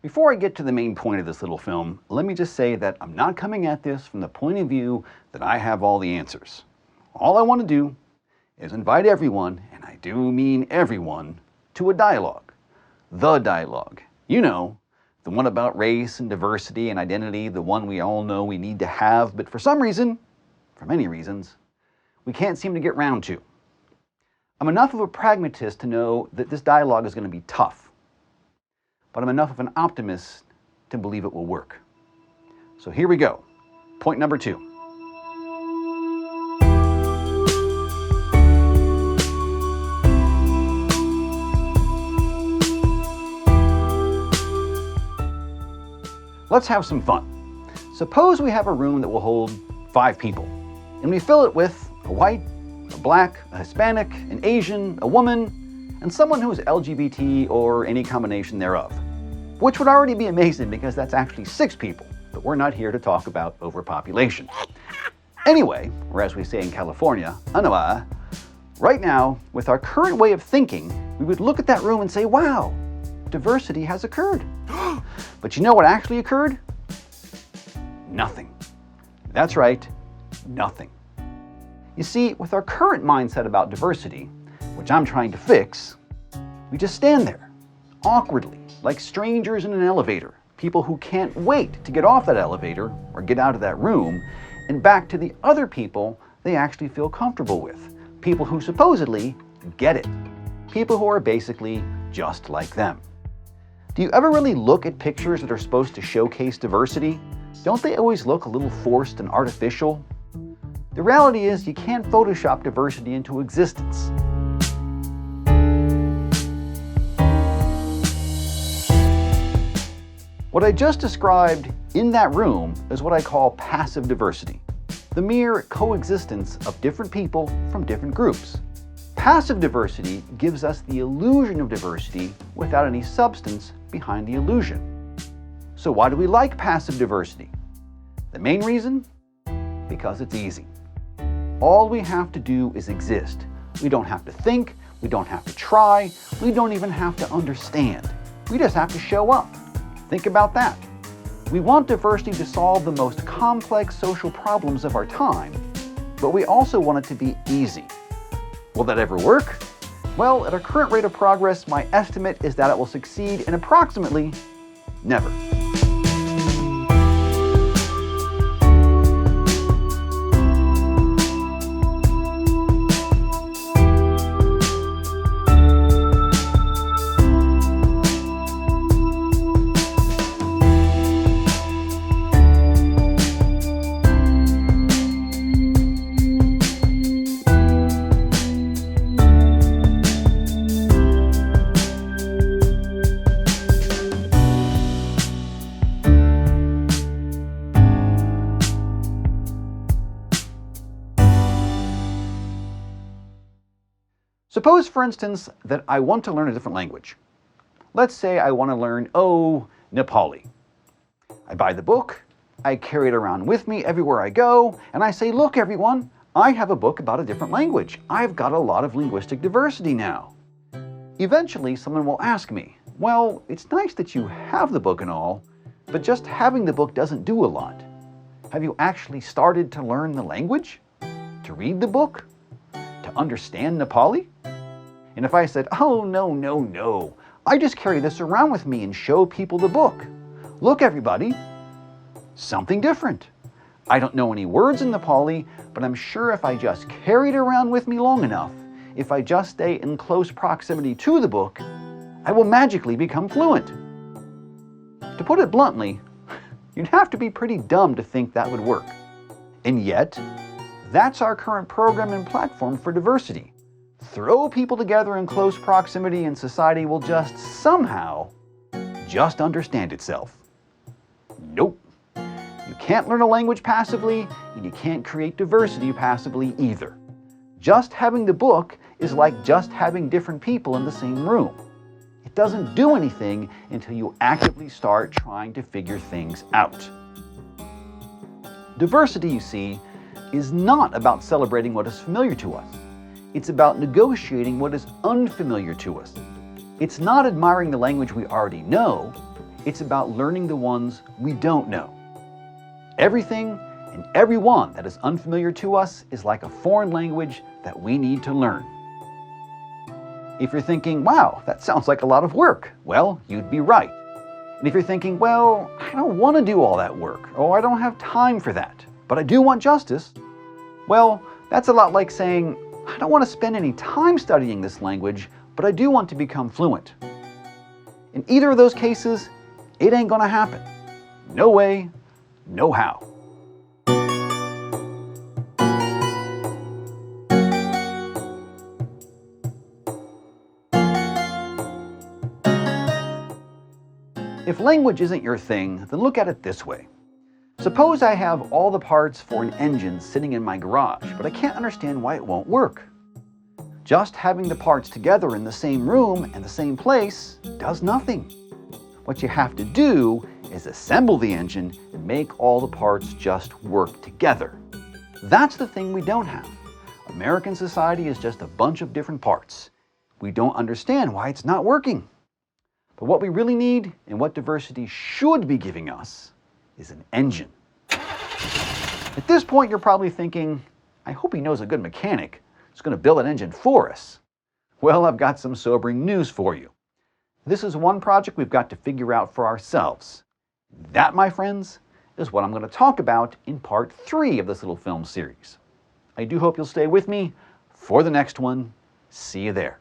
Before I get to the main point of this little film, let me just say that I'm not coming at this from the point of view that I have all the answers. All I want to do is invite everyone, and I do mean everyone, to a dialogue. The dialogue. You know, the one about race and diversity and identity, the one we all know we need to have, but for some reason, for many reasons, we can't seem to get round to. I'm enough of a pragmatist to know that this dialogue is going to be tough. But I'm enough of an optimist to believe it will work. So here we go. Point number 2. Let's have some fun. Suppose we have a room that will hold 5 people, and we fill it with a white, a black, a Hispanic, an Asian, a woman, and someone who is LGBT or any combination thereof. Which would already be amazing because that's actually 6 people, but we're not here to talk about overpopulation. Anyway, or as we say in California, anawa, right now, with our current way of thinking, we would look at that room and say, wow, diversity has occurred. But you know what actually occurred? Nothing. That's right, nothing. You see, with our current mindset about diversity, which I'm trying to fix, we just stand there, awkwardly, like strangers in an elevator, people who can't wait to get off that elevator or get out of that room and back to the other people they actually feel comfortable with, people who supposedly get it, people who are basically just like them. Do you ever really look at pictures that are supposed to showcase diversity? Don't they always look a little forced and artificial? The reality is you can't Photoshop diversity into existence. What I just described in that room is what I call passive diversity, the mere coexistence of different people from different groups. Passive diversity gives us the illusion of diversity without any substance behind the illusion. So why do we like passive diversity? The main reason? Because it's easy. All we have to do is exist. We don't have to think, we don't have to try, we don't even have to understand. We just have to show up. Think about that. We want diversity to solve the most complex social problems of our time, but we also want it to be easy. Will that ever work? Well, at our current rate of progress, my estimate is that it will succeed in approximately never. Suppose, for instance, that I want to learn a different language. Let's say I want to learn, Nepali. I buy the book, I carry it around with me everywhere I go, and I say, look everyone, I have a book about a different language. I've got a lot of linguistic diversity now. Eventually, someone will ask me, well, it's nice that you have the book and all, but just having the book doesn't do a lot. Have you actually started to learn the language? To read the book? To understand Nepali? And if I said, oh, no, I just carry this around with me and show people the book. Look, everybody, something different. I don't know any words in Nepali, but I'm sure if I just carry it around with me long enough, if I just stay in close proximity to the book, I will magically become fluent. To put it bluntly, you'd have to be pretty dumb to think that would work. And yet, that's our current program and platform for diversity. Throw people together in close proximity and society will just somehow just understand itself. Nope. You can't learn a language passively, and you can't create diversity passively either. Just having the book is like just having different people in the same room. It doesn't do anything until you actively start trying to figure things out. Diversity, you see, is not about celebrating what is familiar to us. It's about negotiating what is unfamiliar to us. It's not admiring the language we already know. It's about learning the ones we don't know. Everything and everyone that is unfamiliar to us is like a foreign language that we need to learn. If you're thinking, wow, that sounds like a lot of work, well, you'd be right. And if you're thinking, well, I don't want to do all that work, or I don't have time for that, but I do want justice, well, that's a lot like saying, I don't want to spend any time studying this language, but I do want to become fluent. In either of those cases, it ain't gonna happen. No way, no how. If language isn't your thing, then look at it this way. Suppose I have all the parts for an engine sitting in my garage, but I can't understand why it won't work. Just having the parts together in the same room and the same place does nothing. What you have to do is assemble the engine and make all the parts just work together. That's the thing we don't have. American society is just a bunch of different parts. We don't understand why it's not working. But what we really need, and what diversity should be giving us, is an engine. At this point, you're probably thinking, I hope he knows a good mechanic who's going to build an engine for us. Well, I've got some sobering news for you. This is one project we've got to figure out for ourselves. That, my friends, is what I'm going to talk about in part 3 of this little film series. I do hope you'll stay with me for the next one. See you there.